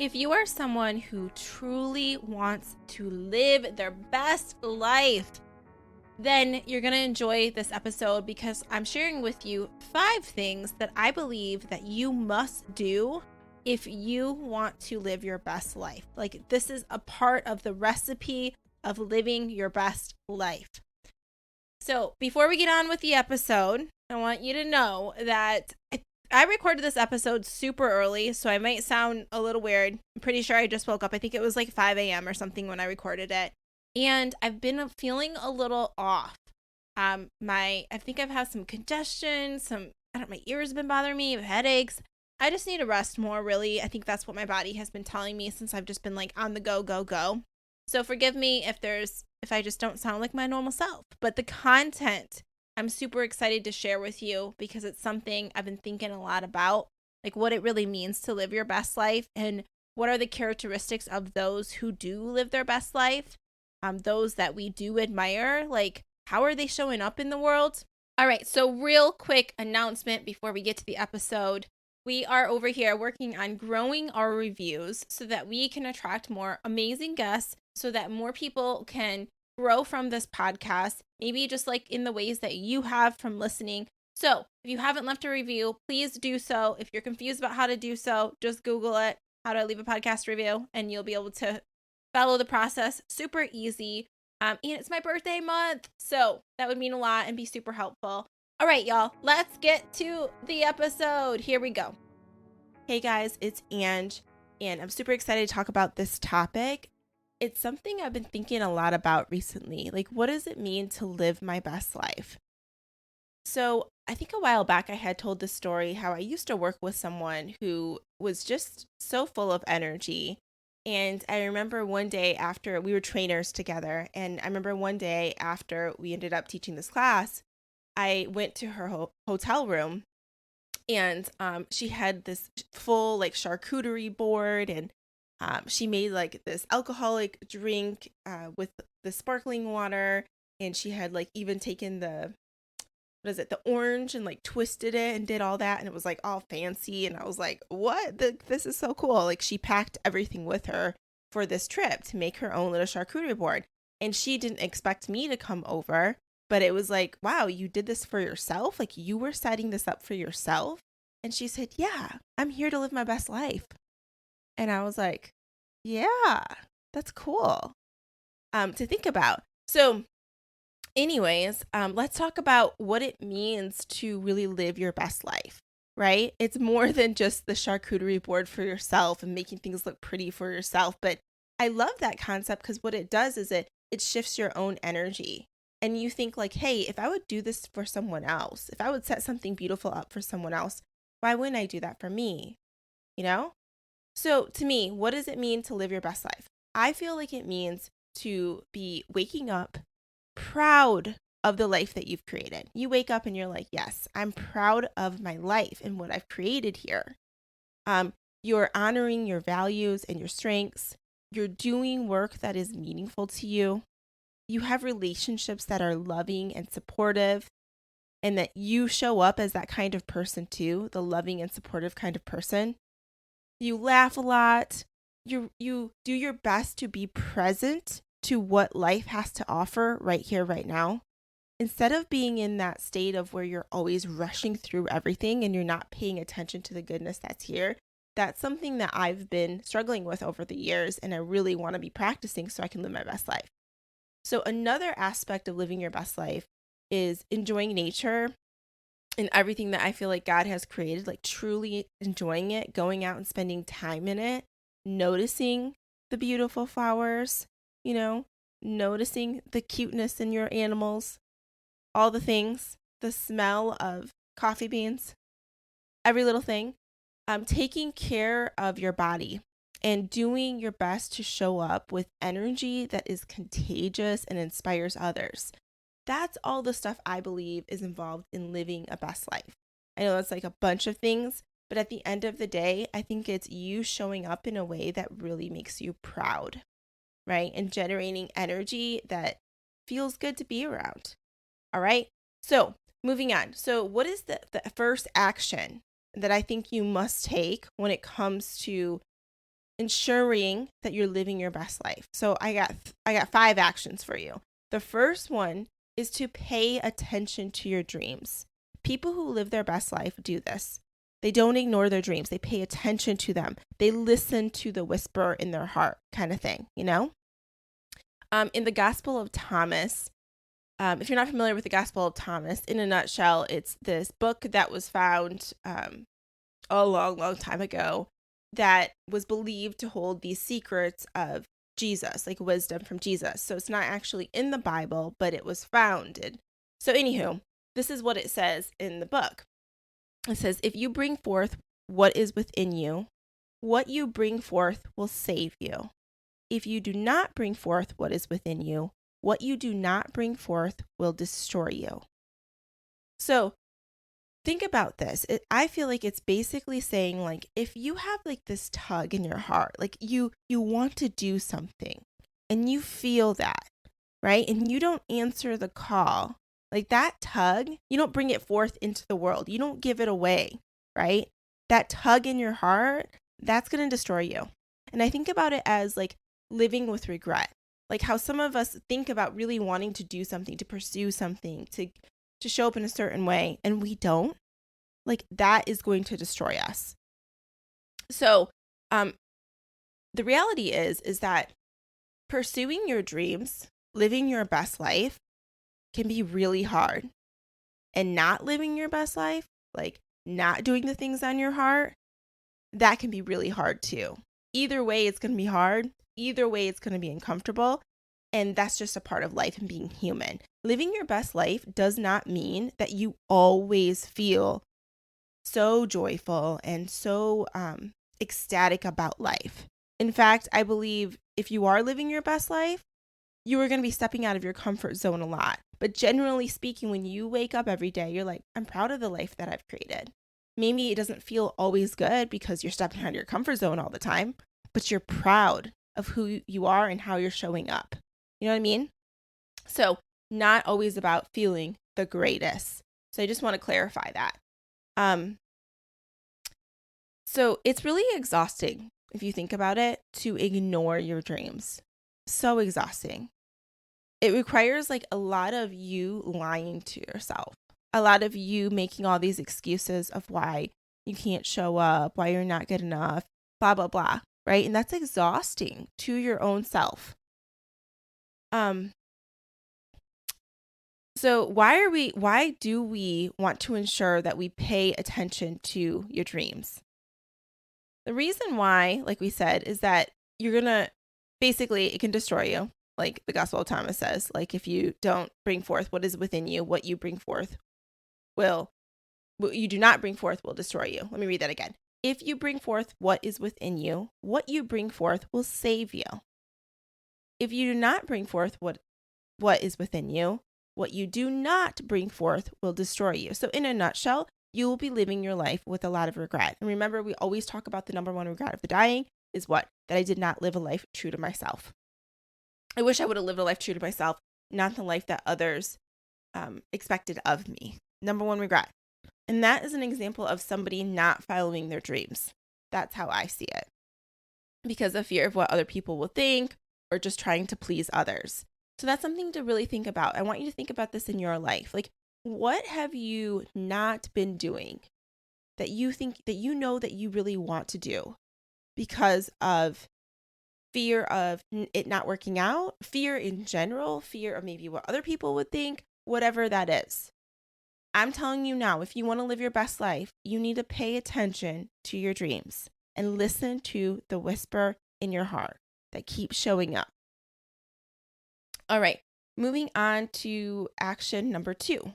If you are someone who truly wants to live their best life, then you're going to enjoy this episode because I'm sharing with you 5 things that I believe that you must do if you want to live your best life. Like, this is a part of the recipe of living your best life. So before we get on with the episode, I want you to know that I recorded this episode super early, so I might sound a little weird. I'm pretty sure I just woke up. I think it was like 5 a.m. or something when I recorded it. And I've been feeling a little off. I think I've had some congestion, my ears have been bothering me, I have headaches. I just need to rest more, really. I think that's what my body has been telling me since I've just been like on the go. So forgive me if I just don't sound like my normal self. But the content I'm super excited to share with you because it's something I've been thinking a lot about, like what it really means to live your best life and what are the characteristics of those who do live their best life, those that we do admire, like how are they showing up in the world? All right, so real quick announcement before we get to the episode. We are over here working on growing our reviews so that we can attract more amazing guests so that more people can grow from this podcast, maybe just like in the ways that you have from listening. So if you haven't left a review, please do so. If you're confused about how to do so, just Google it, how to leave a podcast review, and you'll be able to follow the process. Super easy. And it's my birthday month, so that would mean a lot and be super helpful. All right, y'all, let's get to the episode. Here we go. Hey guys, it's Ange, and I'm super excited to talk about this topic. It's something I've been thinking a lot about recently. Like, what does it mean to live my best life? So I think a while back I had told this story how I used to work with someone who was just so full of energy. And I remember one day after we were trainers together, and I remember one day after we ended up teaching this class, I went to her hotel room, and she had this full like charcuterie board, and she made like this alcoholic drink with the sparkling water, and she had like even taken the orange and like twisted it and did all that, and it was like all fancy, and I was like, what? This is so cool. Like, she packed everything with her for this trip to make her own little charcuterie board, and she didn't expect me to come over, but it was like, wow, you did this for yourself? Like, you were setting this up for yourself? And she said, yeah, I'm here to live my best life. And I was like, yeah, that's cool to think about. So anyways, let's talk about what it means to really live your best life, right? It's more than just the charcuterie board for yourself and making things look pretty for yourself. But I love that concept because what it does is it shifts your own energy. And you think like, hey, if I would do this for someone else, if I would set something beautiful up for someone else, why wouldn't I do that for me? You know? So to me, what does it mean to live your best life? I feel like it means to be waking up proud of the life that you've created. You wake up and you're like, yes, I'm proud of my life and what I've created here. You're honoring your values and your strengths. You're doing work that is meaningful to you. You have relationships that are loving and supportive, and that you show up as that kind of person too, the loving and supportive kind of person. You laugh a lot. You do your best to be present to what life has to offer right here, right now. Instead of being in that state of where you're always rushing through everything and you're not paying attention to the goodness that's here. That's something that I've been struggling with over the years, and I really want to be practicing so I can live my best life. So another aspect of living your best life is enjoying nature and everything that I feel like God has created, like truly enjoying it, going out and spending time in it, noticing the beautiful flowers, noticing the cuteness in your animals, all the things, the smell of coffee beans, every little thing. Taking care of your body and doing your best to show up with energy that is contagious and inspires others. That's all the stuff I believe is involved in living a best life. I know it's like a bunch of things, but at the end of the day, I think it's you showing up in a way that really makes you proud, right? And generating energy that feels good to be around. All right. So moving on. So what is the first action that I think you must take when it comes to ensuring that you're living your best life. So I got 5 actions for you. The first one is to pay attention to your dreams. People who live their best life do this. They don't ignore their dreams. They pay attention to them. They listen to the whisper in their heart, kind of thing, you know? In the Gospel of Thomas, if you're not familiar with the Gospel of Thomas, in a nutshell, it's this book that was found a long, long time ago that was believed to hold these secrets of Jesus, like wisdom from Jesus. So it's not actually in the Bible, but it was found. So anywho, this is what it says in the book. It says, if you bring forth what is within you, what you bring forth will save you. If you do not bring forth what is within you, what you do not bring forth will destroy you. So think about this. I feel like it's basically saying, like, if you have like this tug in your heart, like you want to do something and you feel that, right? And you don't answer the call, like that tug, you don't bring it forth into the world. You don't give it away, right? That tug in your heart, that's going to destroy you. And I think about it as like living with regret, like how some of us think about really wanting to do something, to pursue something, to show up in a certain way, and we don't. Like that is going to destroy us. So the reality is that pursuing your dreams, living your best life can be really hard. And not living your best life, like not doing the things on your heart, that can be really hard too. Either way, it's going to be hard. Either way, it's going to be uncomfortable. And that's just a part of life and being human. Living your best life does not mean that you always feel so joyful and so ecstatic about life. In fact, I believe if you are living your best life, you are going to be stepping out of your comfort zone a lot. But generally speaking, when you wake up every day, you're like, I'm proud of the life that I've created. Maybe it doesn't feel always good because you're stepping out of your comfort zone all the time, but you're proud of who you are and how you're showing up. You know what I mean? So not always about feeling the greatest. So I just want to clarify that. So it's really exhausting, if you think about it, to ignore your dreams. So exhausting. It requires like a lot of you lying to yourself, a lot of you making all these excuses of why you can't show up, why you're not good enough, blah, blah, blah, right? And that's exhausting to your own self. So why do we want to ensure that we pay attention to your dreams? The reason why, like we said, is that you're going to, basically, it can destroy you. Like the Gospel of Thomas says, like if you don't bring forth what is within you, what you bring forth what you do not bring forth will destroy you. Let me read that again. If you bring forth what is within you, what you bring forth will save you. If you do not bring forth what is within you, what you do not bring forth will destroy you. So in a nutshell, you will be living your life with a lot of regret. And remember, we always talk about the number one regret of the dying is what? That I did not live a life true to myself. I wish I would have lived a life true to myself, not the life that others expected of me. Number one regret. And that is an example of somebody not following their dreams. That's how I see it. Because of fear of what other people will think or just trying to please others. So that's something to really think about. I want you to think about this in your life. Like, what have you not been doing that you think that you know that you really want to do because of fear of it not working out, fear in general, fear of maybe what other people would think, whatever that is. I'm telling you now, if you want to live your best life, you need to pay attention to your dreams and listen to the whisper in your heart that keeps showing up. All right, moving on to action number 2.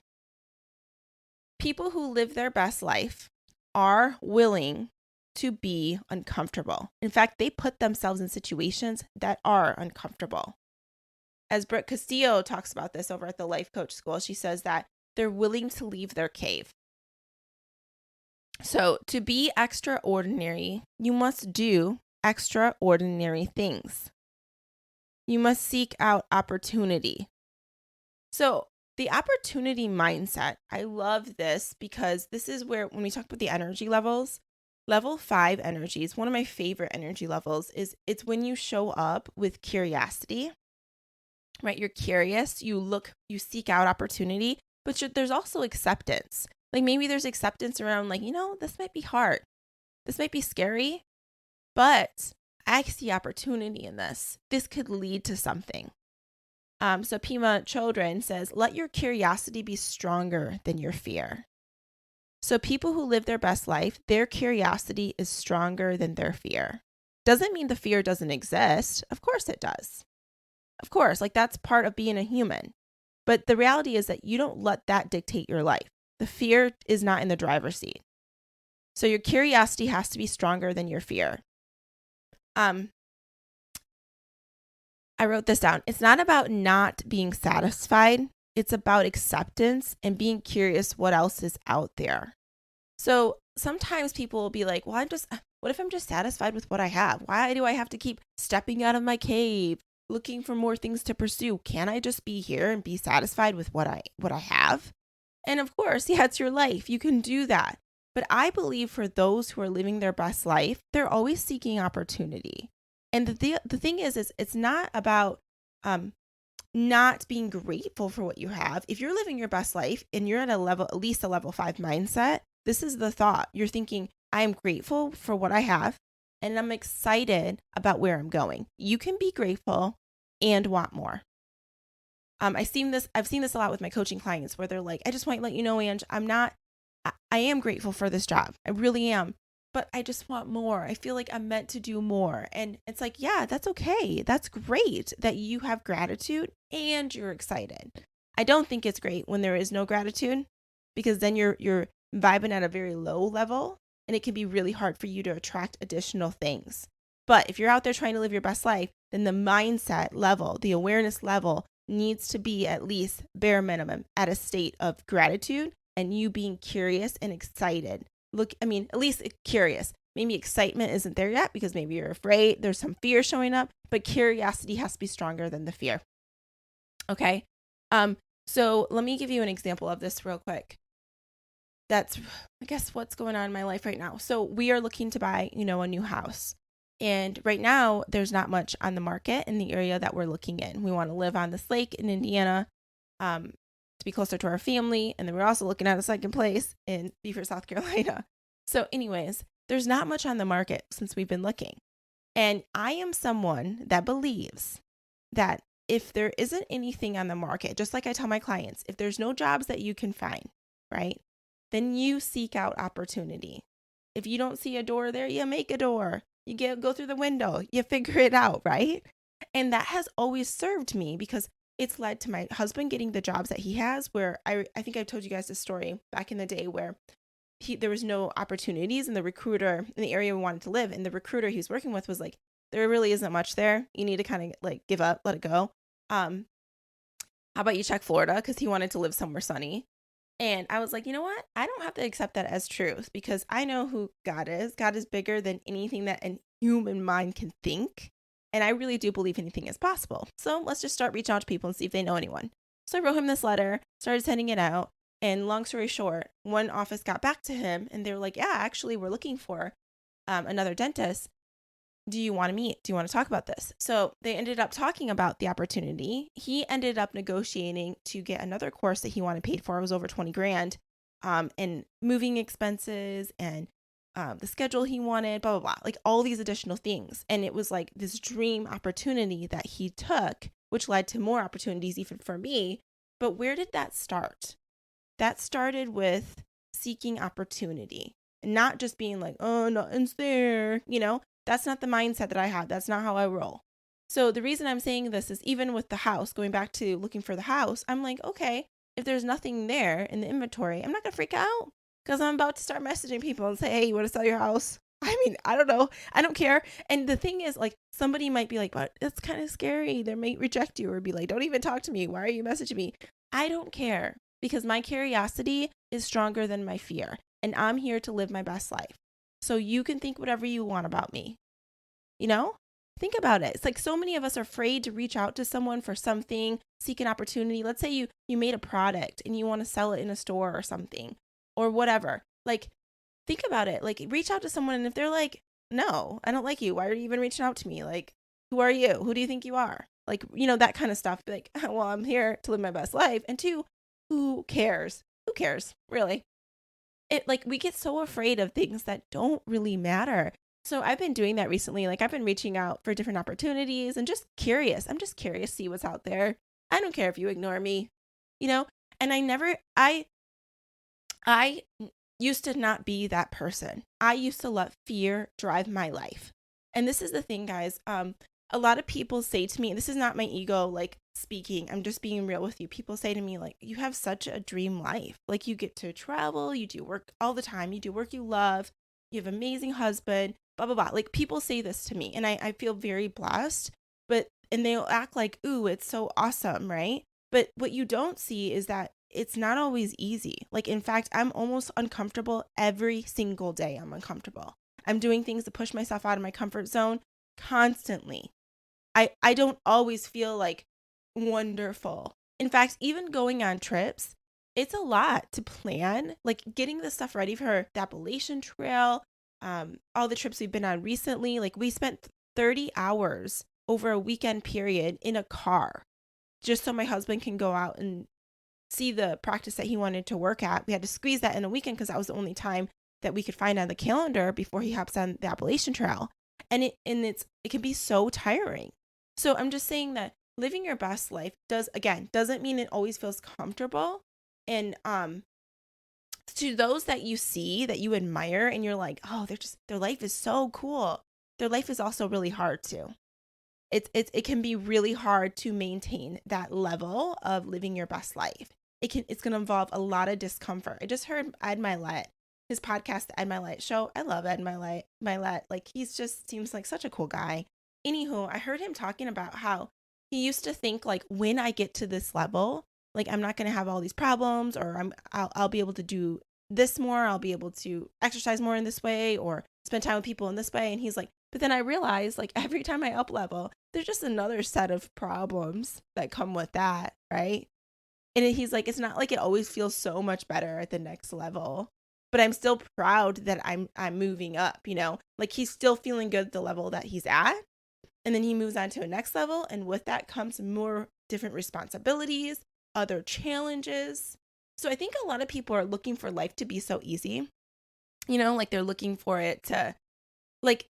People who live their best life are willing to be uncomfortable. In fact, they put themselves in situations that are uncomfortable. As Brooke Castillo talks about this over at the Life Coach School, she says that they're willing to leave their cave. So to be extraordinary, you must do extraordinary things. You must seek out opportunity. So the opportunity mindset, I love this because this is where, when we talk about the energy levels, Level 5 energies, one of my favorite energy levels, is it's when you show up with curiosity, right? You're curious, you seek out opportunity, but there's also acceptance. Like maybe there's acceptance around like, this might be hard. This might be scary, but I see opportunity in this. This could lead to something. So Pima Chodron says, let your curiosity be stronger than your fear. So people who live their best life, their curiosity is stronger than their fear. Doesn't mean the fear doesn't exist. Of course it does. Of course, like that's part of being a human. But the reality is that you don't let that dictate your life. The fear is not in the driver's seat. So your curiosity has to be stronger than your fear. I wrote this down. It's not about not being satisfied. It's about acceptance and being curious what else is out there. So sometimes people will be like, well, what if I'm just satisfied with what I have? Why do I have to keep stepping out of my cave, looking for more things to pursue? Can't I just be here and be satisfied with what I have? And of course, yeah, it's your life. You can do that. But I believe for those who are living their best life, they're always seeking opportunity. And the thing is it's not about not being grateful for what you have. If you're living your best life and you're at least a level 5 mindset, this is the thought. You're thinking, I am grateful for what I have and I'm excited about where I'm going. You can be grateful and want more. I've seen this a lot with my coaching clients where they're like, I just want to let you know, Ange, I am grateful for this job. I really am. But I just want more. I feel like I'm meant to do more. And it's like, yeah, that's okay. That's great that you have gratitude and you're excited. I don't think it's great when there is no gratitude, because then you're vibing at a very low level and it can be really hard for you to attract additional things. But if you're out there trying to live your best life, then the mindset level, the awareness level needs to be at least bare minimum at a state of gratitude and you being curious and excited. At least curious. Maybe excitement isn't there yet because maybe you're afraid. There's some fear showing up, but curiosity has to be stronger than the fear. Okay. So let me give you an example of this real quick. That's, I guess, what's going on in my life right now. So we are looking to buy, a new house. And right now there's not much on the market in the area that we're looking in. We want to live on this lake in Indiana, to be closer to our family. And then we're also looking at a second place in Beaufort, South Carolina. So anyways, there's not much on the market since we've been looking. And I am someone that believes that if there isn't anything on the market, just like I tell my clients, if there's no jobs that you can find, right, then you seek out opportunity. If you don't see a door there, you make a door. You go through the window, you figure it out, right? And that has always served me because it's led to my husband getting the jobs that he has, where I think I've told you guys this story back in the day where there was no opportunities, and the recruiter in the area we wanted to live, and the recruiter he was working with was like, there really isn't much there. You need to kind of like give up, let it go. How about you check Florida? Because he wanted to live somewhere sunny. And I was like, you know what? I don't have to accept that as truth because I know who God is. God is bigger than anything that a human mind can think. And I really do believe anything is possible. So let's just start reaching out to people and see if they know anyone. So I wrote him this letter, started sending it out. And long story short, one office got back to him and they were like, yeah, actually, we're looking for another dentist. Do you want to meet? Do you want to talk about this? So they ended up talking about the opportunity. He ended up negotiating to get another course that he wanted paid for. It was over 20 grand, and moving expenses and the schedule he wanted, blah, blah, blah, like all these additional things. And it was like this dream opportunity that he took, which led to more opportunities even for me. But where did that start? That started with seeking opportunity and not just being like, oh, nothing's there, That's not the mindset that I have. That's not how I roll. So the reason I'm saying this is even with the house, going back to looking for the house, I'm like, okay, if there's nothing there in the inventory, I'm not going to freak out because I'm about to start messaging people and say, hey, you want to sell your house? I don't know. I don't care. And the thing is, like, somebody might be like, but it's kind of scary. They may reject you or be like, don't even talk to me. Why are you messaging me? I don't care because my curiosity is stronger than my fear. And I'm here to live my best life. So you can think whatever you want about me. Think about it. It's like so many of us are afraid to reach out to someone for something, seek an opportunity. Let's say you made a product and you want to sell it in a store or something or whatever. Like think about it. Like, reach out to someone, and if they're like, no, I don't like you, why are you even reaching out to me? Like, who are you? Who do you think you are? Like, that kind of stuff. Be like, well, I'm here to live my best life. And two, who cares? Who cares, really? Like, we get so afraid of things that don't really matter. So I've been doing that recently. Like, I've been reaching out for different opportunities and just curious. I'm just curious, see what's out there. I don't care if you ignore me, and I used to not be that person. I used to let fear drive my life. And this is the thing, guys. A lot of people say to me, this is not my ego, like, speaking, I'm just being real with you. People say to me, like, you have such a dream life. Like, you get to travel, you do work all the time, you do work you love, you have an amazing husband, blah, blah, blah. Like, people say this to me, and I feel very blessed, and they'll act like, ooh, it's so awesome, right? But what you don't see is that it's not always easy. Like, in fact, I'm almost uncomfortable every single day. I'm uncomfortable. I'm doing things to push myself out of my comfort zone constantly. I don't always feel like wonderful. In fact, even going on trips, it's a lot to plan, like getting the stuff ready for the Appalachian Trail, all the trips we've been on recently. Like, we spent 30 hours over a weekend period in a car just so my husband can go out and see the practice that he wanted to work at. We had to squeeze that in a weekend because that was the only time that we could find on the calendar before he hops on the Appalachian Trail. And it can be so tiring. So I'm just saying that living your best life doesn't mean it always feels comfortable. And to those that you see, that you admire, and you're like, oh, their life is so cool. Their life is also really hard too. It can be really hard to maintain that level of living your best life. It's going to involve a lot of discomfort. I just heard Ed Milet, his podcast, the Ed Milet Show. I love Ed Milet. Like, he's just seems like such a cool guy. Anywho, I heard him talking about how he used to think, like, when I get to this level, like, I'm not going to have all these problems, or I'll be able to do this more. I'll be able to exercise more in this way, or spend time with people in this way. And he's like, but then I realized, like, every time I up level, there's just another set of problems that come with that, right? And he's like, it's not like it always feels so much better at the next level, but I'm still proud that I'm moving up, like, he's still feeling good at the level that he's at. And then he moves on to a next level. And with that comes more different responsibilities, other challenges. So I think a lot of people are looking for life to be so easy, like, they're looking for it to, like,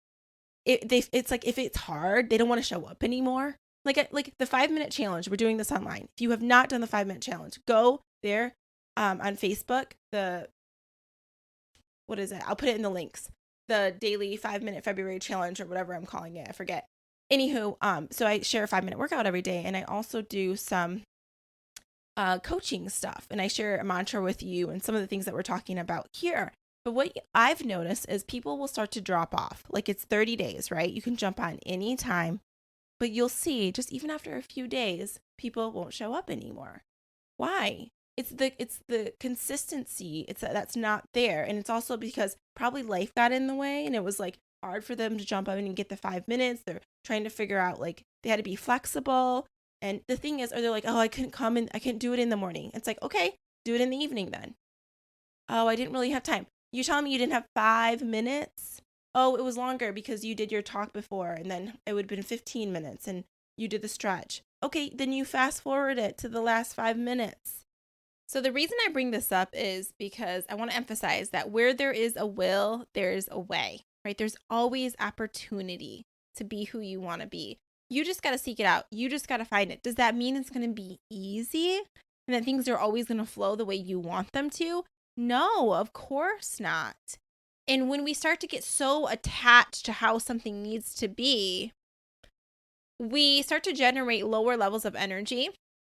it's like, if it's hard, they don't want to show up anymore. Like the 5-minute challenge, we're doing this online. If you have not done the 5-minute challenge, go there on Facebook. What is it? I'll put it in the links. The daily 5-minute February challenge, or whatever I'm calling it. I forget. Anywho, so I share a 5-minute workout every day, and I also do some coaching stuff, and I share a mantra with you and some of the things that we're talking about here. But what I've noticed is people will start to drop off. Like, it's 30 days, right? You can jump on any time, but you'll see just even after a few days, people won't show up anymore. Why? It's the consistency. That's not there. And it's also because probably life got in the way, and it was like hard for them to jump up and get the 5 minutes. They're trying to figure out, like, they had to be flexible. And the thing is, or they're like, oh, I couldn't come and I couldn't do it in the morning. It's like, okay, do it in the evening then. Oh, I didn't really have time. You telling me you didn't have 5 minutes? Oh, it was longer because you did your talk before, and then it would have been 15 minutes and you did the stretch. Okay, then you fast forward it to the last 5 minutes. So the reason I bring this up is because I want to emphasize that where there is a will, there's a way, right? There's always opportunity to be who you want to be. You just got to seek it out. You just got to find it. Does that mean it's going to be easy and that things are always going to flow the way you want them to? No, of course not. And when we start to get so attached to how something needs to be, we start to generate lower levels of energy,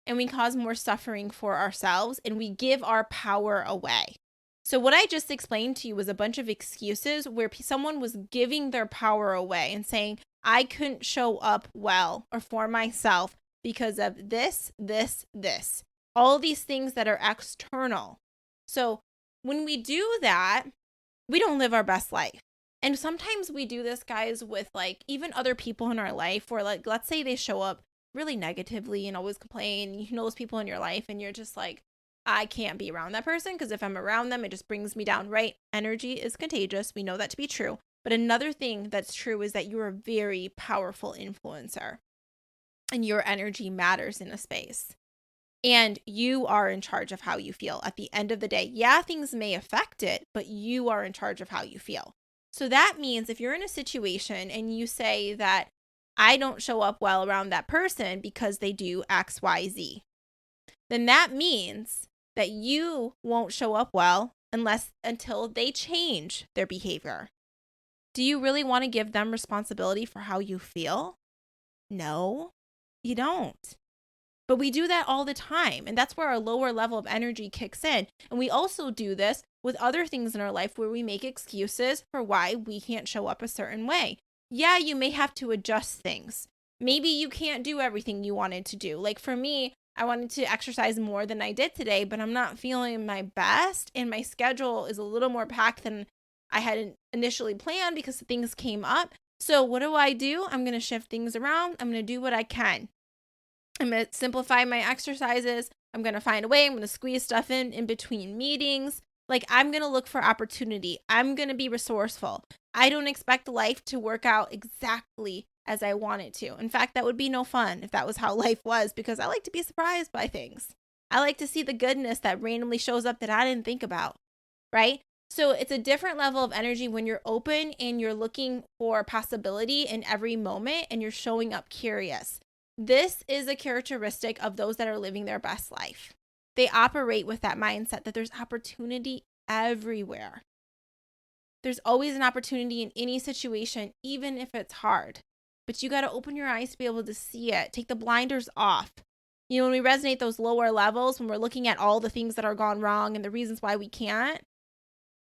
and we cause more suffering for ourselves, and we give our power away. So what I just explained to you was a bunch of excuses where someone was giving their power away and saying, I couldn't show up well or for myself because of this. All these things that are external. So when we do that, we don't live our best life. And sometimes we do this, guys, with, like, even other people in our life, where, like, let's say they show up really negatively and always complain. You know those people in your life, and you're just like, I can't be around that person because if I'm around them, it just brings me down, right? Energy is contagious. We know that to be true. But another thing that's true is that you're a very powerful influencer and your energy matters in a space. And you are in charge of how you feel at the end of the day. Yeah, things may affect it, but you are in charge of how you feel. So that means if you're in a situation and you say that I don't show up well around that person because they do X, Y, Z, then that means that you won't show up well until they change their behavior. Do you really want to give them responsibility for how you feel? No, you don't. But we do that all the time. And that's where our lower level of energy kicks in. And we also do this with other things in our life where we make excuses for why we can't show up a certain way. Yeah, you may have to adjust things. Maybe you can't do everything you wanted to do. Like for me, I wanted to exercise more than I did today, but I'm not feeling my best. And my schedule is a little more packed than I had initially planned because things came up. So what do? I'm going to shift things around. I'm going to do what I can. I'm going to simplify my exercises. I'm going to find a way. I'm going to squeeze stuff in between meetings. Like I'm going to look for opportunity. I'm going to be resourceful. I don't expect life to work out exactly as I want it to. In fact, that would be no fun if that was how life was because I like to be surprised by things. I like to see the goodness that randomly shows up that I didn't think about, right? So it's a different level of energy when you're open and you're looking for possibility in every moment and you're showing up curious. This is a characteristic of those that are living their best life. They operate with that mindset that there's opportunity everywhere. There's always an opportunity in any situation, even if it's hard. But you got to open your eyes to be able to see it. Take the blinders off. You know, when we resonate those lower levels, when we're looking at all the things that are gone wrong and the reasons why we can't,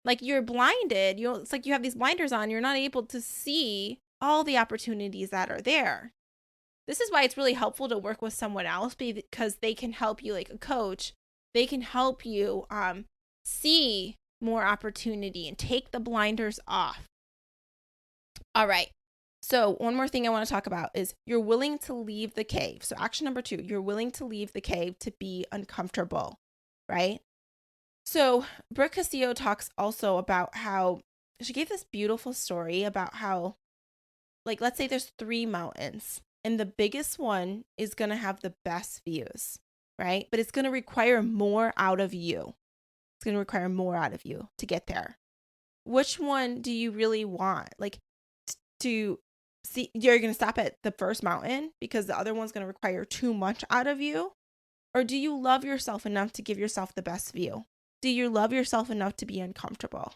like you're blinded. It's like you have these blinders on. You're not able to see all the opportunities that are there. This is why it's really helpful to work with someone else because they can help you, like a coach. They can help you see more opportunity and take the blinders off. All right. So one more thing I want to talk about is you're willing to leave the cave. So action number 2, you're willing to leave the cave to be uncomfortable, right? So Brooke Castillo talks also about how she gave this beautiful story about how, like, let's say there's 3 mountains. And the biggest one is going to have the best views, right? But it's going to require more out of you. It's going to require more out of you to get there. Which one do you really want? Like to see, you're going to stop at the first mountain because the other one's going to require too much out of you? Or do you love yourself enough to give yourself the best view? Do you love yourself enough to be uncomfortable?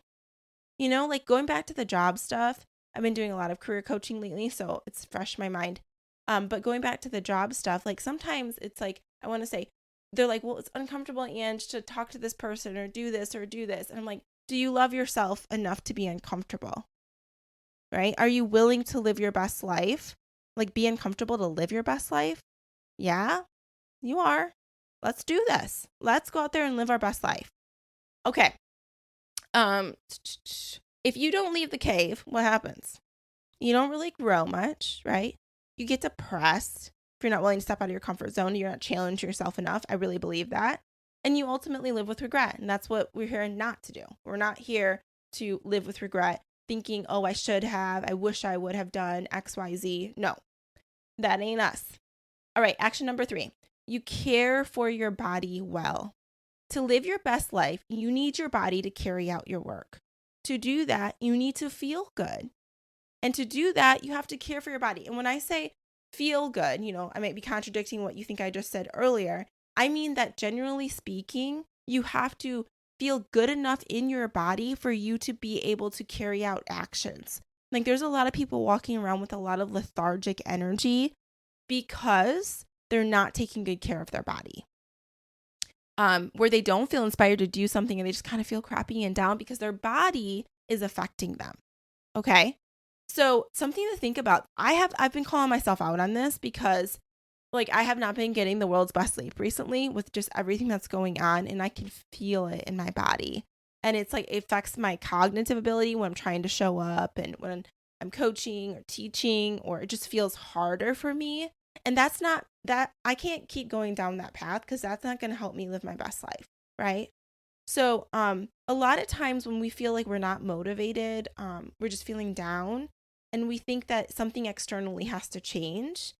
You know, like going back to the job stuff, I've been doing a lot of career coaching lately, so it's fresh in my mind. But going back to the job stuff, like sometimes it's like, I want to say, they're like, well, it's uncomfortable, Ange, to talk to this person or do this or do this. And I'm like, do you love yourself enough to be uncomfortable? Right? Are you willing to live your best life? Like be uncomfortable to live your best life? Yeah, you are. Let's do this. Let's go out there and live our best life. Okay. If you don't leave the cave, what happens? You don't really grow much, right? You get depressed if you're not willing to step out of your comfort zone. You're not challenging yourself enough. I really believe that. And you ultimately live with regret. And that's what we're here not to do. We're not here to live with regret, thinking, oh, I should have, I wish I would have done X, Y, Z. No, that ain't us. All right, action number 3. You care for your body well. To live your best life, you need your body to carry out your work. To do that, you need to feel good. And to do that, you have to care for your body. And when I say feel good, you know, I might be contradicting what you think I just said earlier. I mean that generally speaking, you have to feel good enough in your body for you to be able to carry out actions. Like there's a lot of people walking around with a lot of lethargic energy because they're not taking good care of their body. Where they don't feel inspired to do something and they just kind of feel crappy and down because their body is affecting them. Okay. So something to think about. I've been calling myself out on this because like I have not been getting the world's best sleep recently with just everything that's going on, and I can feel it in my body. And it's like it affects my cognitive ability when I'm trying to show up and when I'm coaching or teaching, or it just feels harder for me. And that's not that I can't keep going down that path because that's not going to help me live my best life. right? So, a lot of times when we feel like we're not motivated, we're just feeling down, and we think that something externally has to change.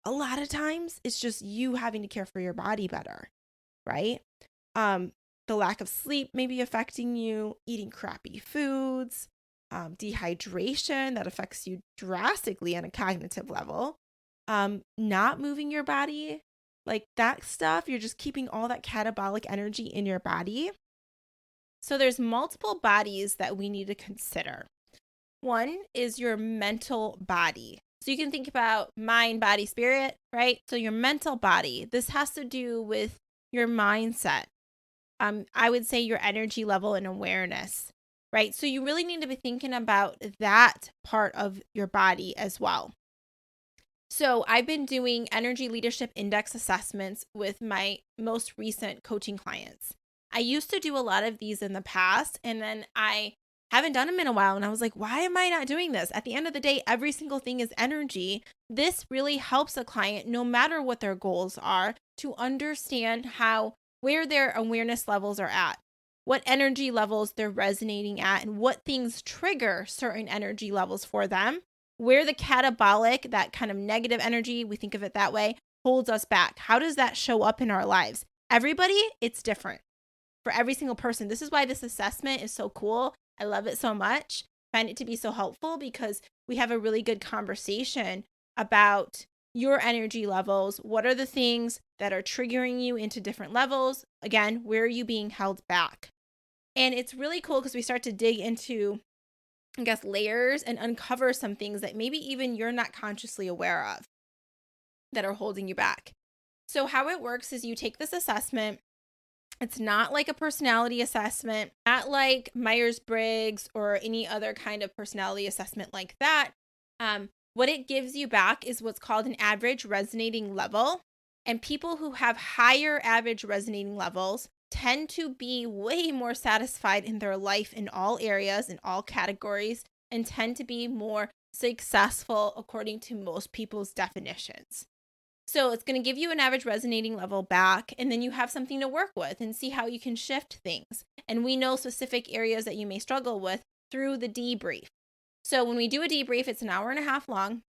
A lot of times it's just you having to care for your body better, right? Um, the lack of sleep may be affecting you, eating crappy foods, dehydration that affects you drastically on a cognitive level, not moving your body, like that stuff, you're just keeping all that catabolic energy in your body. So there's multiple bodies that we need to consider. One is your mental body. So you can think about mind, body, spirit, right? So your mental body, this has to do with your mindset. I would say your energy level and awareness, right? So you really need to be thinking about that part of your body as well. So I've been doing energy leadership index assessments with my most recent coaching clients. I used to do a lot of these in the past, and then I haven't done them in a while. And I was like, why am I not doing this? At the end of the day, every single thing is energy. This really helps a client, no matter what their goals are, to understand where their awareness levels are at, what energy levels they're resonating at, and what things trigger certain energy levels for them, where the catabolic, that kind of negative energy, we think of it that way, holds us back. How does that show up in our lives? Everybody, it's different for every single person. This is why this assessment is so cool. I love it so much. I find it to be so helpful because we have a really good conversation about your energy levels. What are the things that are triggering you into different levels? Again, where are you being held back? And it's really cool because we start to dig into, I guess, layers and uncover some things that maybe even you're not consciously aware of that are holding you back. So how it works is you take this assessment. It's not like a personality assessment, not like Myers-Briggs or any other kind of personality assessment like that. What it gives you back is what's called an average resonating level. And people who have higher average resonating levels tend to be way more satisfied in their life in all areas, in all categories, and tend to be more successful according to most people's definitions. So it's going to give you an average resonating level back, and then you have something to work with and see how you can shift things. And we know specific areas that you may struggle with through the debrief. So when we do a debrief, it's an hour and a half long,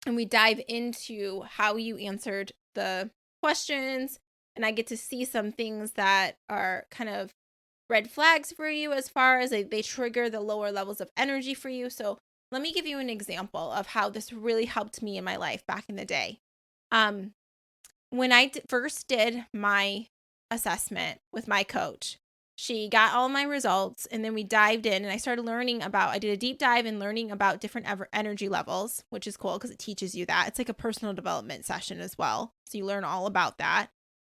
and we dive into how you answered the questions, and I get to see some things that are kind of red flags for you as far as they trigger the lower levels of energy for you. So let me give you an example of how this really helped me in my life back in the day. When I first did my assessment with my coach, she got all my results, and then we dived in, and I started I did a deep dive in learning about different energy levels, which is cool because it teaches you that. It's like a personal development session as well. So you learn all about that.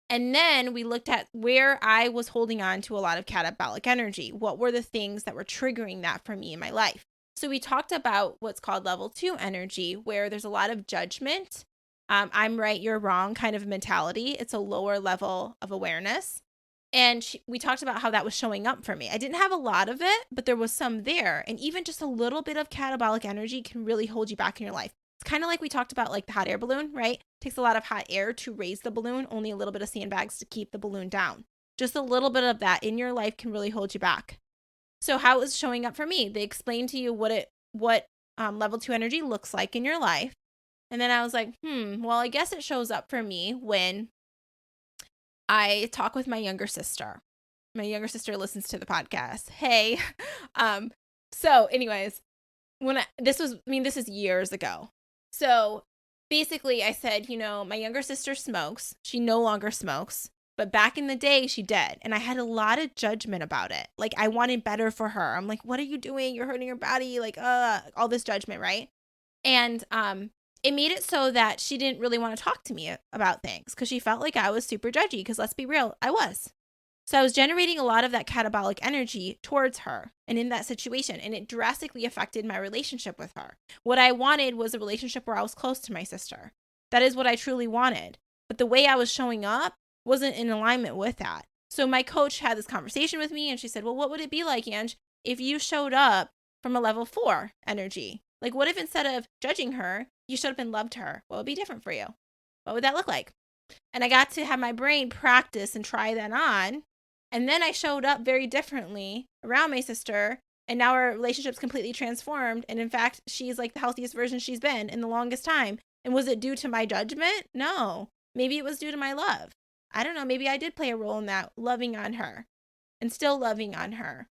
And then we looked at where I was holding on to a lot of catabolic energy. What were the things that were triggering that for me in my life? So we talked about what's called level 2 energy, where there's a lot of judgment. I'm right, you're wrong kind of mentality. It's a lower level of awareness. And we talked about how that was showing up for me. I didn't have a lot of it, but there was some there. And even just a little bit of catabolic energy can really hold you back in your life. It's kind of like we talked about, like the hot air balloon, right? It takes a lot of hot air to raise the balloon, only a little bit of sandbags to keep the balloon down. Just a little bit of that in your life can really hold you back. So how it was showing up for me, they explained to you what level 2 energy looks like in your life. And then I was like, well, I guess it shows up for me when I talk with my younger sister. My younger sister listens to the podcast. Hey. So anyways, this is years ago. So basically I said, my younger sister smokes. She no longer smokes, but back in the day she did. And I had a lot of judgment about it. Like I wanted better for her. I'm like, what are you doing? You're hurting your body. Like, all this judgment. Right. And, it made it so that she didn't really want to talk to me about things because she felt like I was super judgy, because let's be real, I was. So I was generating a lot of that catabolic energy towards her and in that situation, and it drastically affected my relationship with her. What I wanted was a relationship where I was close to my sister. That is what I truly wanted. But the way I was showing up wasn't in alignment with that. So my coach had this conversation with me, and she said, well, what would it be like, Ange, if you showed up from a level 4 energy? Like, what if instead of judging her, you showed up and loved her? What would be different for you? What would that look like? And I got to have my brain practice and try that on. And then I showed up very differently around my sister. And now our relationship's completely transformed. And in fact, she's like the healthiest version she's been in the longest time. And was it due to my judgment? No. Maybe it was due to my love. I don't know. Maybe I did play a role in that, loving on her and still loving on her.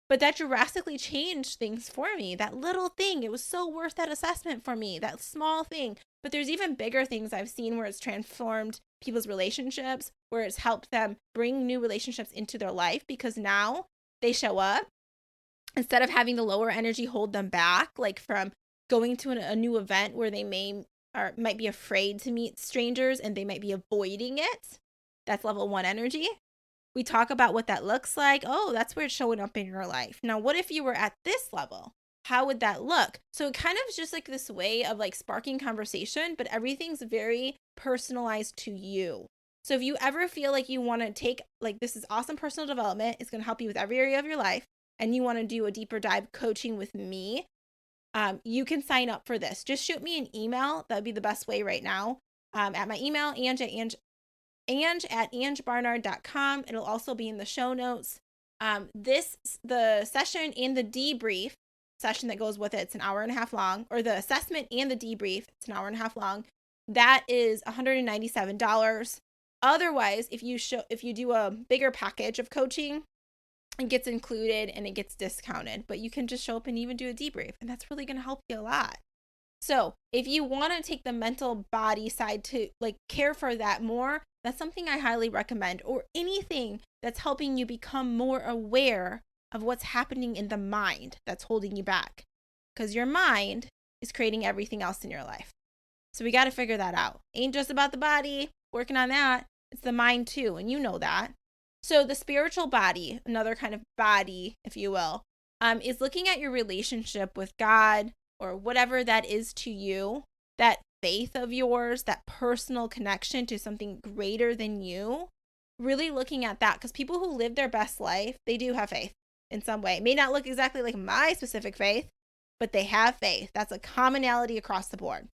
But that drastically changed things for me. That little thing, it was so worth that assessment for me, that small thing. But there's even bigger things I've seen where it's transformed people's relationships, where it's helped them bring new relationships into their life because now they show up. Instead of having the lower energy hold them back, like from going to a new event where they might be afraid to meet strangers and they might be avoiding it. That's level 1 energy. We talk about what that looks like. Oh, that's where it's showing up in your life. Now, what if you were at this level? How would that look? So it kind of is just like this way of like sparking conversation, but everything's very personalized to you. So if you ever feel like you want to take, like, this is awesome personal development, it's going to help you with every area of your life, and you want to do a deeper dive coaching with me, you can sign up for this. Just shoot me an email. That would be the best way right now. At my email, ange@angebarnard.com. It'll also be in the show notes. The session and the debrief session that goes with it, it's an hour and a half long, or the assessment and the debrief, it's an hour and a half long. That is $197. Otherwise, if you do a bigger package of coaching, it gets included and it gets discounted, but you can just show up and even do a debrief, and that's really going to help you a lot. So if you want to take the mental body side to like care for that more, that's something I highly recommend, or anything that's helping you become more aware of what's happening in the mind that's holding you back, because your mind is creating everything else in your life. So we got to figure that out. Ain't just about the body, working on that. It's the mind too, and you know that. So the spiritual body, another kind of body, if you will, is looking at your relationship with God or whatever that is to you, that faith of yours, that personal connection to something greater than you, really looking at that, because people who live their best life, they do have faith in some way. It may not look exactly like my specific faith, but they have faith. That's a commonality across the board.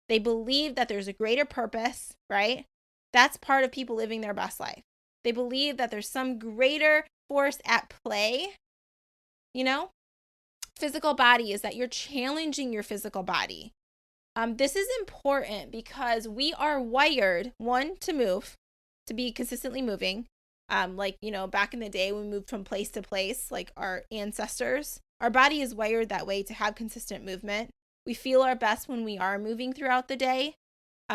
They believe that there's a greater purpose, right? That's part of people living their best life. They believe that there's some greater force at play, you know? Physical body is that you're challenging your physical body. This is important because we are wired, one, to move, to be consistently moving. Back in the day when we moved from place to place, like our ancestors, our body is wired that way to have consistent movement. We feel our best when we are moving throughout the day.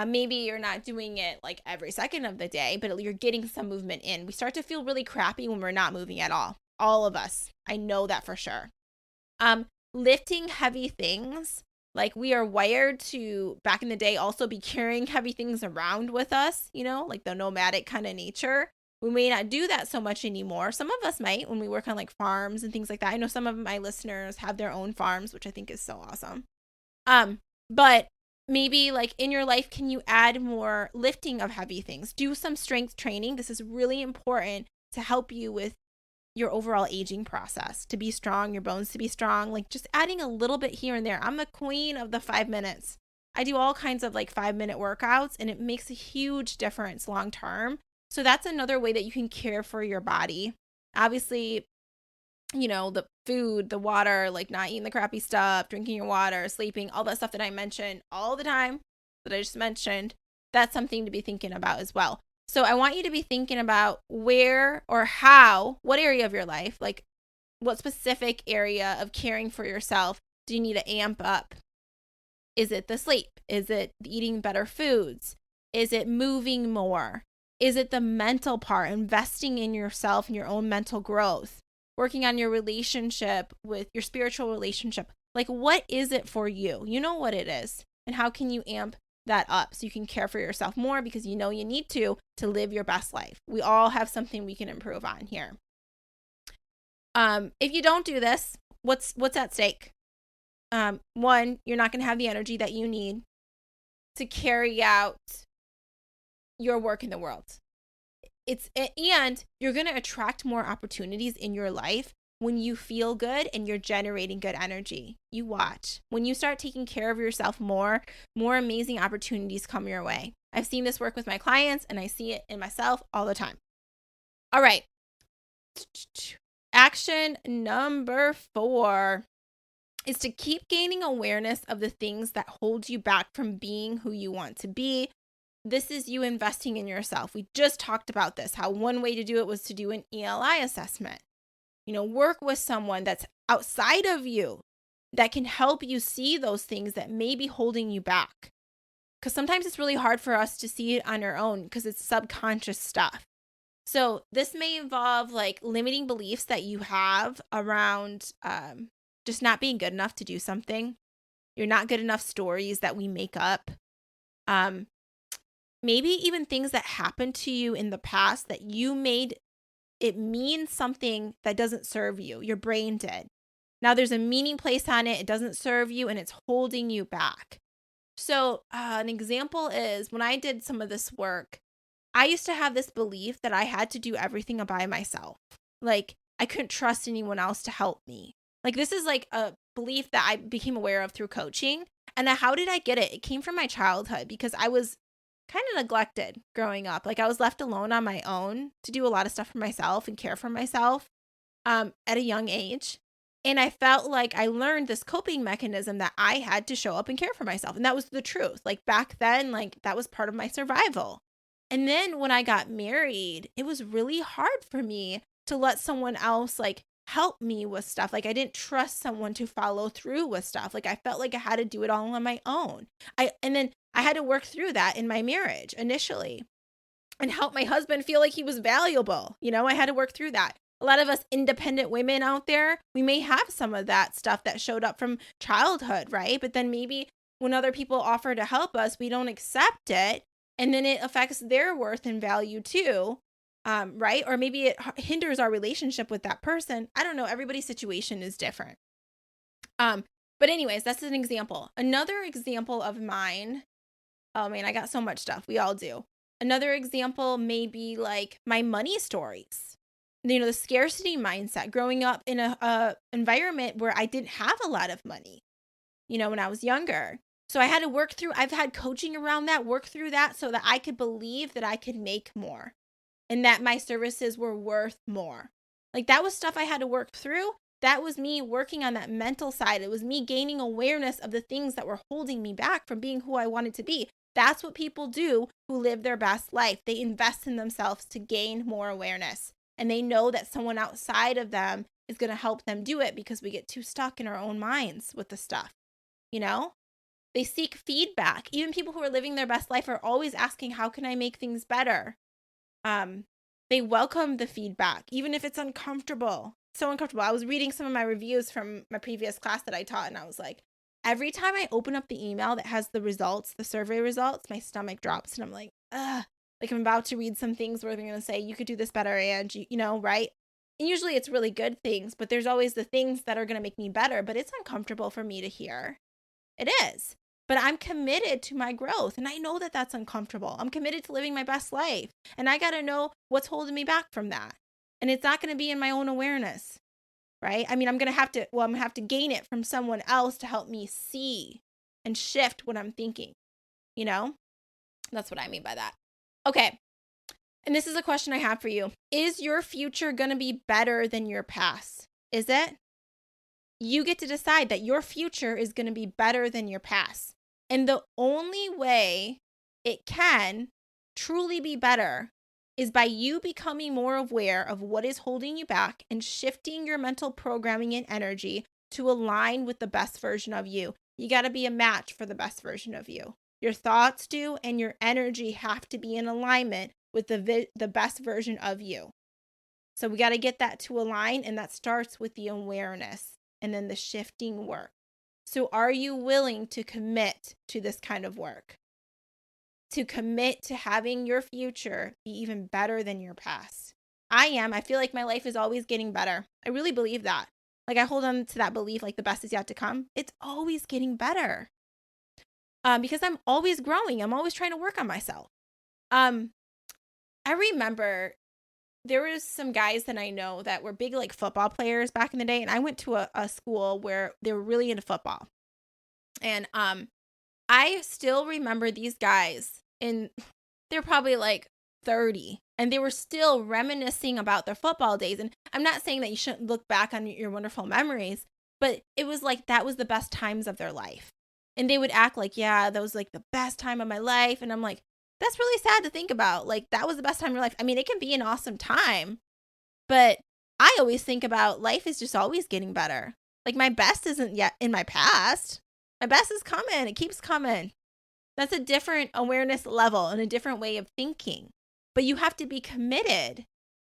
Maybe you're not doing it like every second of the day, but you're getting some movement in. We start to feel really crappy when we're not moving at all. All of us. I know that for sure. Lifting heavy things, like we are wired to, back in the day, also be carrying heavy things around with us, like the nomadic kind of nature. We may not do that so much anymore. Some of us might when we work on like farms and things like that. I know some of my listeners have their own farms, which I think is so awesome. But maybe like in your life, can you add more lifting of heavy things? Do some strength training. This is really important to help you with your overall aging process, to be strong, your bones to be strong, like just adding a little bit here and there. I'm the queen of the 5 minutes. I do all kinds of like 5-minute workouts, and it makes a huge difference long term. So that's another way that you can care for your body. Obviously, the food, the water, like not eating the crappy stuff, drinking your water, sleeping, all that stuff that I mentioned all the time that I just mentioned, that's something to be thinking about as well. So I want you to be thinking about where or how, what area of your life, like what specific area of caring for yourself do you need to amp up? Is it the sleep? Is it eating better foods? Is it moving more? Is it the mental part, investing in yourself and your own mental growth? Working on your relationship with your spiritual relationship. Like, what is it for you? You know what it is. And how can you amp that up so you can care for yourself more, because you know you need to live your best life. We all have something we can improve on here. If you don't do this, what's at stake? One, you're not going to have the energy that you need to carry out your work in the world. And you're going to attract more opportunities in your life when you feel good and you're generating good energy. You watch. When you start taking care of yourself more amazing opportunities come your way. I've seen this work with my clients, and I see it in myself all the time. All right. Action number 4 is to keep gaining awareness of the things that hold you back from being who you want to be. This is you investing in yourself. We just talked about this, how one way to do it was to do an ELI assessment. Work with someone that's outside of you that can help you see those things that may be holding you back. Because sometimes it's really hard for us to see it on our own because it's subconscious stuff. So this may involve like limiting beliefs that you have around just not being good enough to do something. You're not good enough stories that we make up. Maybe even things that happened to you in the past that you made it mean something that doesn't serve you. Your brain did. Now there's a meaning placed on it. It doesn't serve you and it's holding you back. So an example is when I did some of this work, I used to have this belief that I had to do everything by myself. Like I couldn't trust anyone else to help me. Like this is like a belief that I became aware of through coaching. And how did I get it? It came from my childhood because I was kind of neglected growing up. Like I was left alone on my own to do a lot of stuff for myself and care for myself at a young age. And I felt like I learned this coping mechanism that I had to show up and care for myself. And that was the truth. Like back then, like that was part of my survival. And then when I got married, it was really hard for me to let someone else like help me with stuff. Like I didn't trust someone to follow through with stuff. Like I felt like I had to do it all on my own. And then I had to work through that in my marriage initially and help my husband feel like he was valuable. I had to work through that. A lot of us independent women out there, we may have some of that stuff that showed up from childhood, right? But then maybe when other people offer to help us, we don't accept it. And then it affects their worth and value too, right? Or maybe it hinders our relationship with that person. I don't know. Everybody's situation is different. But anyways, that's an example. Another example of mine, oh man, I got so much stuff. We all do. Another example may be like my money stories. The scarcity mindset, growing up in a environment where I didn't have a lot of money, when I was younger. So I had to I've had coaching around that, work through that so that I could believe that I could make more and that my services were worth more. Like that was stuff I had to work through. That was me working on that mental side. It was me gaining awareness of the things that were holding me back from being who I wanted to be. That's what people do who live their best life. They invest in themselves to gain more awareness. And they know that someone outside of them is going to help them do it because we get too stuck in our own minds with the stuff, They seek feedback. Even people who are living their best life are always asking, how can I make things better? They welcome the feedback, even if it's uncomfortable. So uncomfortable. I was reading some of my reviews from my previous class that I taught, and I was like, every time I open up the email that has the results, the survey results, my stomach drops, and I'm like, ugh. Like I'm about to read some things where they're going to say, you could do this better, and right? And usually it's really good things, but there's always the things that are going to make me better, but it's uncomfortable for me to hear. It is. But I'm committed to my growth, and I know that that's uncomfortable. I'm committed to living my best life, and I got to know what's holding me back from that. And it's not going to be in my own awareness, right? I mean, I'm going to have to gain it from someone else to help me see and shift what I'm thinking, That's what I mean by that. Okay. And this is a question I have for you. Is your future going to be better than your past? Is it? You get to decide that your future is going to be better than your past. And the only way it can truly be better is by you becoming more aware of what is holding you back and shifting your mental programming and energy to align with the best version of you. You got to be a match for the best version of you. Your thoughts do, and your energy have to be in alignment with the best version of you. So we got to get that to align, and that starts with the awareness and then the shifting work. So are you willing to commit to this kind of work? To commit to having your future be even better than your past? I am. I feel like my life is always getting better. I really believe that. Like I hold on to that belief, like the best is yet to come. It's always getting better. Because I'm always growing. I'm always trying to work on myself. I remember there was some guys that I know that were big like football players back in the day. And I went to a school where they were really into football. And I still remember these guys, and they're probably like 30 and they were still reminiscing about their football days. And I'm not saying that you shouldn't look back on your wonderful memories, but it was like that was the best times of their life. And they would act like, yeah, that was like the best time of my life. And I'm like, that's really sad to think about. Like, that was the best time of your life. I mean, it can be an awesome time, but I always think about life is just always getting better. Like, my best isn't yet in my past. My best is coming. It keeps coming. That's a different awareness level and a different way of thinking. But you have to be committed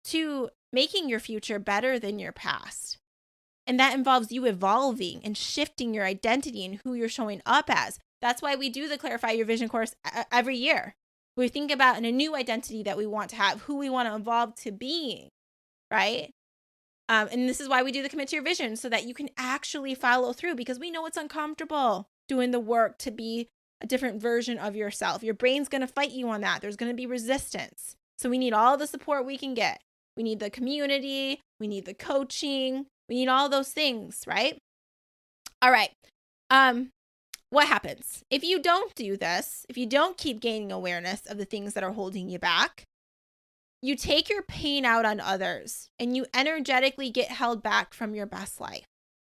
to making your future better than your past. And that involves you evolving and shifting your identity and who you're showing up as. That's why we do the Clarify Your Vision course every year. We think about a new identity that we want to have, who we want to evolve to being, right? And this is why we do the Commit to Your Vision, so that you can actually follow through, because we know it's uncomfortable doing the work to be a different version of yourself. Your brain's going to fight you on that. There's going to be resistance. So we need all the support we can get. We need the community. We need the coaching. We need all those things, right? All right. What happens if you don't do this? If you don't keep gaining awareness of the things that are holding you back, you take your pain out on others and you energetically get held back from your best life.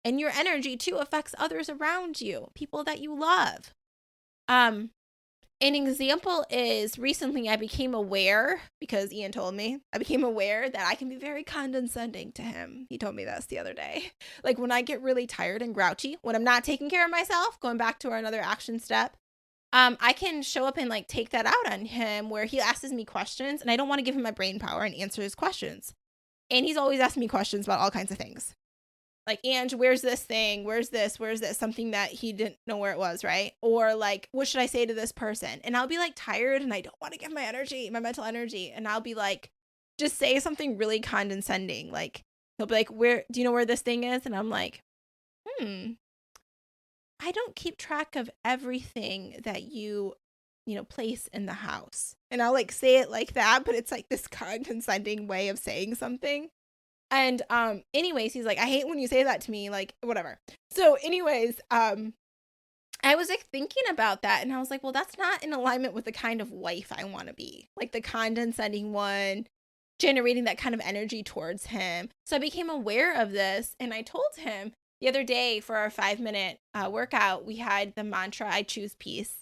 And your energy too affects others around you, people that you love. An example is recently I became aware, because Ian told me, I became aware that I can be very condescending to him. He told me this the other day. Like, when I get really tired and grouchy, when I'm not taking care of myself, going back to our another action step, I can show up and like take that out on him, where he asks me questions and I don't want to give him my brain power and answer his questions. And he's always asking me questions about all kinds of things. Like, Ange, where's this thing? Where's this? Something that he didn't know where it was, right? Or like, what should I say to this person? And I'll be like tired and I don't want to give my mental energy. And I'll be like, just say something really condescending. Like, he'll be like, do you know where this thing is? And I'm like, I don't keep track of everything that you place in the house. And I'll like say it like that, but it's like this condescending way of saying something. And anyways, he's like, I hate when you say that to me, like, whatever. So anyways, I was like thinking about that, and I was like, well, that's not in alignment with the kind of wife I want to be. Like, the condescending one, generating that kind of energy towards him. So I became aware of this, and I told him the other day for our 5-minute workout, we had the mantra, I choose peace,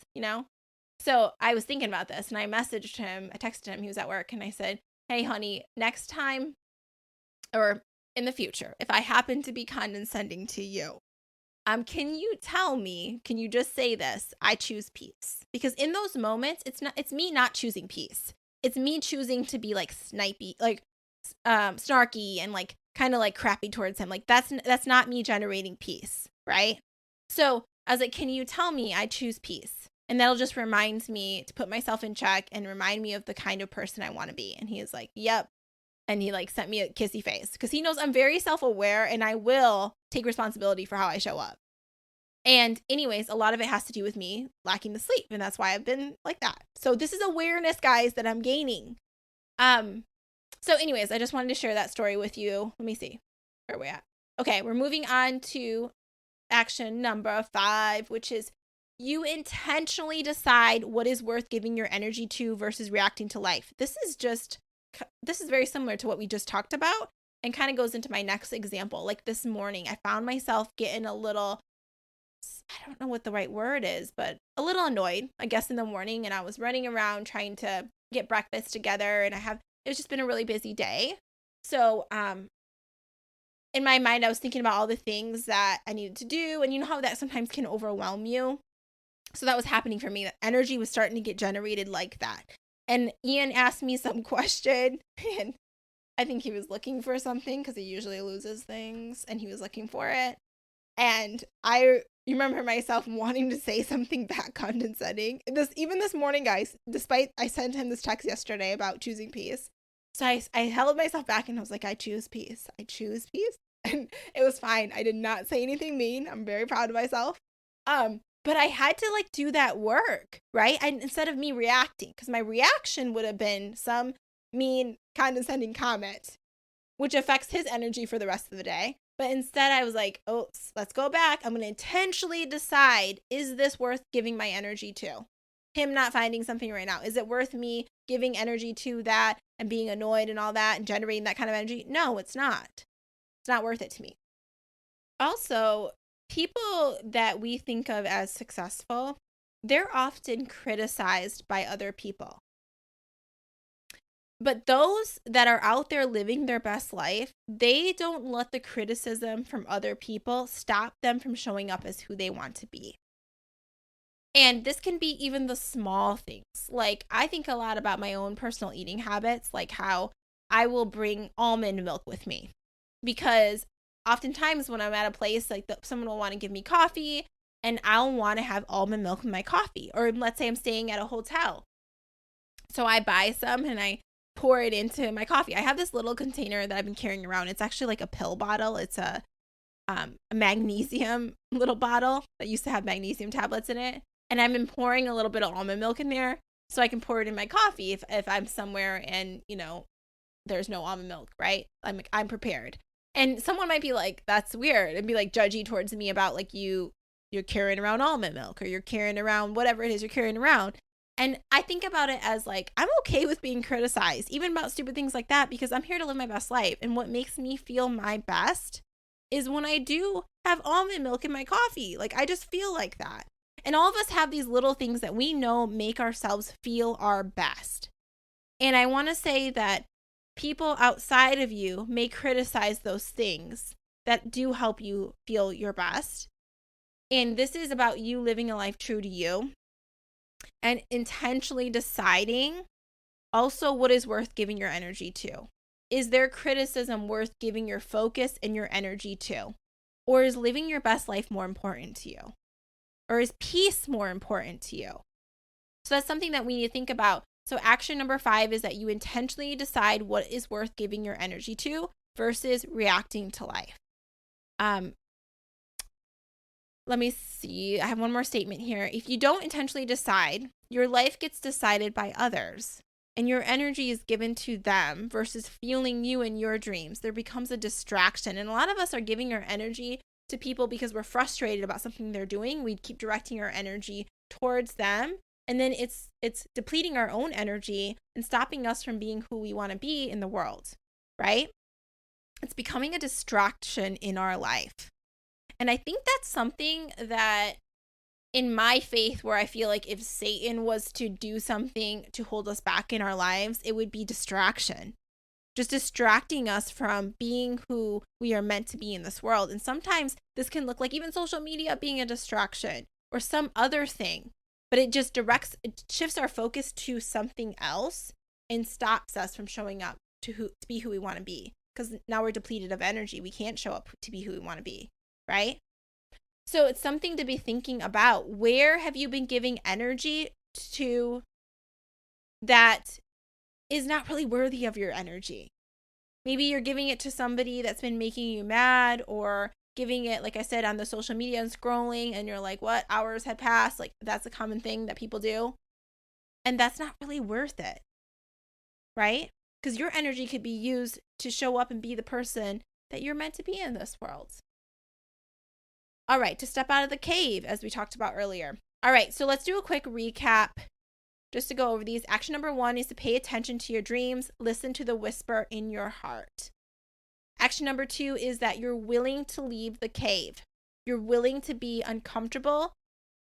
So I was thinking about this, and I texted him, he was at work, and I said, hey, honey, next time, or in the future, if I happen to be condescending to you, can you just say this? I choose peace. Because in those moments, it's me not choosing peace. It's me choosing to be like snipey, like snarky and like kind of like crappy towards him. Like, that's not me generating peace, right? So I was like, can you tell me I choose peace? And that'll just remind me to put myself in check and remind me of the kind of person I want to be. And he was like, yep. And he like sent me a kissy face, because he knows I'm very self-aware and I will take responsibility for how I show up. And anyways, a lot of it has to do with me lacking the sleep. And that's why I've been like that. So this is awareness, guys, that I'm gaining. So anyways, I just wanted to share that story with you. Let me see where we're at. Okay, we're moving on to action number 5, which is you intentionally decide what is worth giving your energy to versus reacting to life. This is very similar to what we just talked about, and kind of goes into my next example. Like, this morning, I found myself getting a little, I don't know what the right word is, but a little annoyed, I guess, in the morning. And I was running around trying to get breakfast together, and it's just been a really busy day. So, in my mind, I was thinking about all the things that I needed to do. And you know how that sometimes can overwhelm you? So that was happening for me. The energy was starting to get generated like that. And Ian asked me some question, and I think he was looking for something, because he usually loses things, and he was looking for it. And I remember myself wanting to say something back condescending. Even this morning, guys, despite I sent him this text yesterday about choosing peace. So I held myself back, and I was like, I choose peace. I choose peace. And it was fine. I did not say anything mean. I'm very proud of myself. But I had to like do that work, right? Instead of me reacting, because my reaction would have been some mean, condescending comment, which affects his energy for the rest of the day. But instead I was like, oh, let's go back. I'm going to intentionally decide, is this worth giving my energy to? Him not finding something right now. Is it worth me giving energy to that and being annoyed and all that and generating that kind of energy. No, it's not. It's not worth it to me. Also, people that we think of as successful, they're often criticized by other people. But those that are out there living their best life, they don't let the criticism from other people stop them from showing up as who they want to be. And this can be even the small things. Like, I think a lot about my own personal eating habits, like how I will bring almond milk with me. Because oftentimes when I'm at a place, like someone will want to give me coffee and I'll want to have almond milk in my coffee. Or let's say I'm staying at a hotel. So I buy some and I pour it into my coffee. I have this little container that I've been carrying around. It's actually like a pill bottle. It's a magnesium little bottle that used to have magnesium tablets in it. And I've been pouring a little bit of almond milk in there so I can pour it in my coffee if I'm somewhere and, there's no almond milk, right? I'm prepared. And someone might be like, that's weird, and be like judgy towards me about like you're carrying around almond milk or you're carrying around whatever it is you're carrying around. And I think about it as like, I'm okay with being criticized, even about stupid things like that, because I'm here to live my best life. And what makes me feel my best is when I do have almond milk in my coffee. Like, I just feel like that. And all of us have these little things that we know make ourselves feel our best. And I want to say that people outside of you may criticize those things that do help you feel your best. And this is about you living a life true to you and intentionally deciding also what is worth giving your energy to. Is their criticism worth giving your focus and your energy to? Or is living your best life more important to you? Or is peace more important to you? So that's something that we need to think about. So action number 5 is that you intentionally decide what is worth giving your energy to versus reacting to life. Let me see. I have one more statement here. If you don't intentionally decide, your life gets decided by others and your energy is given to them versus fueling you and your dreams. There becomes a distraction. And a lot of us are giving our energy to people because we're frustrated about something they're doing. We keep directing our energy towards them. And then it's depleting our own energy and stopping us from being who we want to be in the world, right? It's becoming a distraction in our life. And I think that's something that in my faith, where I feel like if Satan was to do something to hold us back in our lives, it would be distraction. Just distracting us from being who we are meant to be in this world. And sometimes this can look like even social media being a distraction or some other thing, but it shifts our focus to something else and stops us from showing up to be who we want to be. Because now we're depleted of energy. We can't show up to be who we want to be, right? So it's something to be thinking about. Where have you been giving energy to that is not really worthy of your energy? Maybe you're giving it to somebody that's been making you mad, or giving it, like I said, on the social media and scrolling, and you're like, what, hours had passed? Like, that's a common thing that people do. And that's not really worth it, right? Because your energy could be used to show up and be the person that you're meant to be in this world. All right, to step out of the cave, as we talked about earlier. All right, so let's do a quick recap just to go over these. Action number 1 is to pay attention to your dreams. Listen to the whisper in your heart. Action number 2 is that you're willing to leave the cave. You're willing to be uncomfortable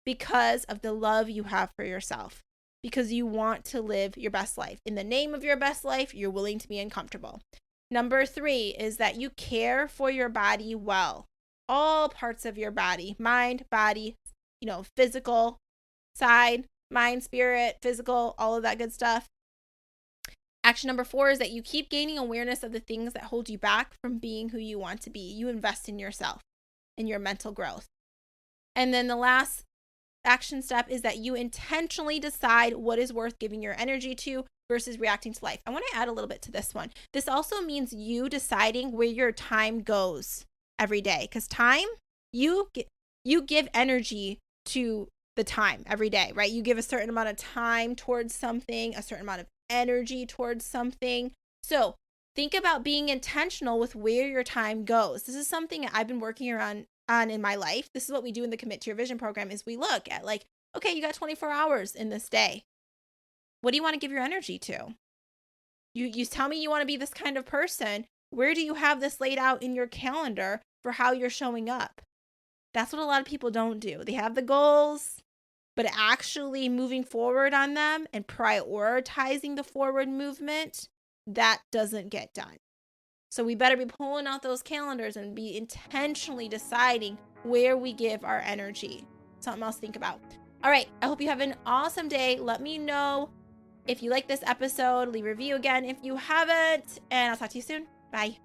because of the love you have for yourself, because you want to live your best life. In the name of your best life, you're willing to be uncomfortable. Number 3 is that you care for your body well. All parts of your body, mind, body, physical side, mind, spirit, physical, all of that good stuff. Action number 4 is that you keep gaining awareness of the things that hold you back from being who you want to be. You invest in yourself, in your mental growth. And then the last action step is that you intentionally decide what is worth giving your energy to versus reacting to life. I want to add a little bit to this one. This also means you deciding where your time goes every day, because time, you give energy to the time every day, right? You give a certain amount of time towards something, a certain amount of energy towards something. So think about being intentional with where your time goes. This is something I've been working on in my life. This is what we do in the Commit to Your Vision program, is we look at like, okay, you got 24 hours in this day. What do you want to give your energy to? You tell me you want to be this kind of person. Where do you have this laid out in your calendar for how you're showing up? That's what a lot of people don't do. They have the goals, but actually moving forward on them and prioritizing the forward movement, that doesn't get done. So we better be pulling out those calendars and be intentionally deciding where we give our energy. Something else to think about. All right, I hope you have an awesome day. Let me know if you like this episode. Leave a review again if you haven't, and I'll talk to you soon. Bye.